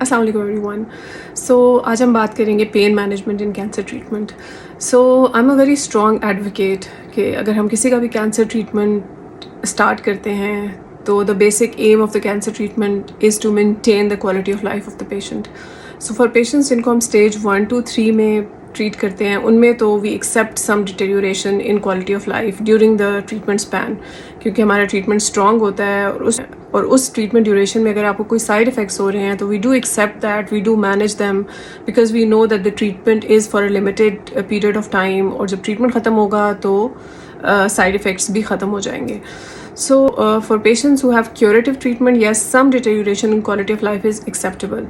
अस्सलाम वालेकुम एवरीवन। आज हम बात करेंगे pain management in cancer treatment. I am a very strong advocate कि अगर हम किसी का भी कैंसर ट्रीटमेंट स्टार्ट करते हैं तो the basic aim of the cancer treatment is to maintain the quality of life of the patient. For patients जिनको हम स्टेज 1, 2, 3 में ट्रीट करते हैं, उनमें तो we accept some deterioration in quality of life during the treatment span, क्योंकि हमारा treatment strong होता है और उस ट्रीटमेंट ड्यूरेशन में अगर आपको कोई साइड इफ़ेक्ट्स हो रहे हैं तो we do accept that, we do manage them, because we know that the treatment is for a limited period of time, और जब ट्रीटमेंट ख़त्म होगा तो साइड इफ़ेक्ट्स भी ख़त्म हो जाएंगे. So for patients who have curative treatment, yes, some deterioration in quality of life is acceptable.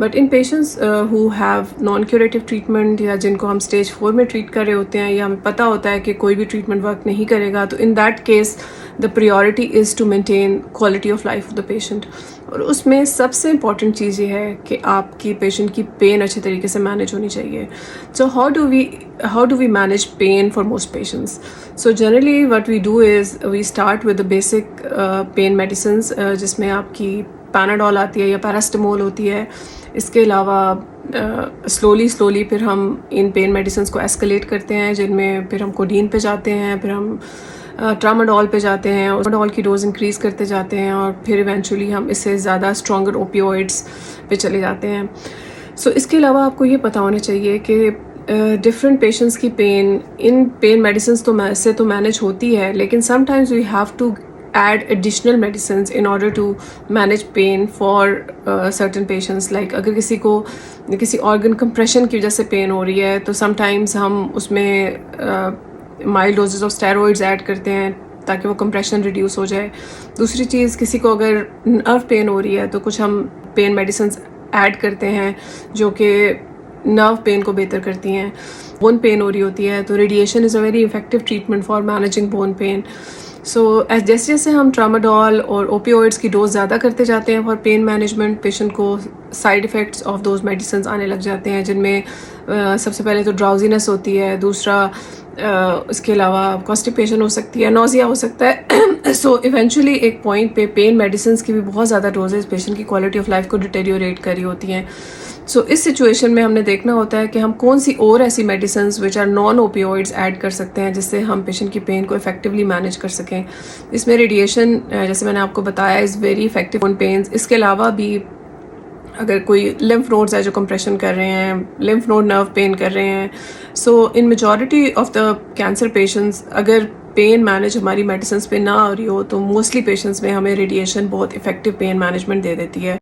But in patients who have non-curative treatment या जिनको हम stage 4 में treat कर रहे होते हैं या हमें पता होता है कि कोई भी treatment work नहीं करेगा, तो in that case the priority is to maintain quality of life of the patient. और उसमें सबसे important चीज़ ये है कि आपकी patient की pain अच्छे तरीके से manage होनी चाहिए. So how do we manage pain for most patients? So generally what we do is we start with the basic pain medicines, जिसमें आपकी पैनाडोल आती है या पैरास्टामोल होती है. इसके अलावा स्लोली फिर हम इन पेन मेडिसिन को एस्केलेट करते हैं, जिनमें फिर हम कोडीन पे जाते हैं, फिर हम ट्रामाडोल पे जाते हैं, और ट्रामाडोल की डोज इंक्रीज़ करते जाते हैं, और फिर इवेंचुअली हम इससे ज़्यादा स्ट्रॉन्गर ओपियोइड्स पे चले जाते हैं. इसके अलावा आपको ये पता होना चाहिए कि डिफरेंट पेशेंट्स की पेन इन पेन मेडिसिन तो मैनेज होती है, लेकिन sometimes we have to add additional medicines in order to manage pain for certain patients. Like अगर किसी को किसी organ compression की वजह से pain हो रही है तो sometimes हम उसमें mild doses of steroids add करते हैं ताकि वो compression reduce हो जाए. दूसरी चीज़, किसी को अगर nerve pain हो रही है तो कुछ हम pain medicines add करते हैं जो कि nerve pain को बेहतर करती हैं. bone pain हो रही होती है तो radiation is a very effective treatment for managing bone pain. जैसे जैसे हम ट्रामाडोल और ओपियोइड्स की डोज ज़्यादा करते जाते हैं फॉर पेन मैनेजमेंट, पेशेंट को side effects of those medicine आने लग जाते हैं, जिनमें सबसे पहले तो ड्राउजीनेस होती है, दूसरा इसके अलावा कॉन्स्टिपेशन हो सकती है, नोज़िया हो सकता है. इवेंचुअली एक पॉइंट पे पेन मेडिसिन की भी बहुत ज़्यादा डोजेज पेशेंट की क्वालिटी ऑफ लाइफ को डिटेरियोरेट कर रही होती हैं. इस सिचुएशन में हमने देखना होता है कि हम कौन सी और ऐसी medicine which are non opioids add कर सकते हैं जिससे हम पेशेंट की पेन को इफेक्टिवली मैनेज कर सकें. इसमें रेडिएशन, जैसे मैंने आपको बताया, is very effective on pains. इसके अलावा भी अगर कोई लिम्फ नोड्स है जो कंप्रेशन कर रहे हैं, लिम्फ नोड नर्व पेन कर रहे हैं, इन majority of the cancer patients अगर पेन मैनेज हमारी मेडिसिन पे ना हो रही हो तो मोस्टली पेशेंट्स में हमें रेडिएशन बहुत इफेक्टिव पेन मैनेजमेंट दे देती है.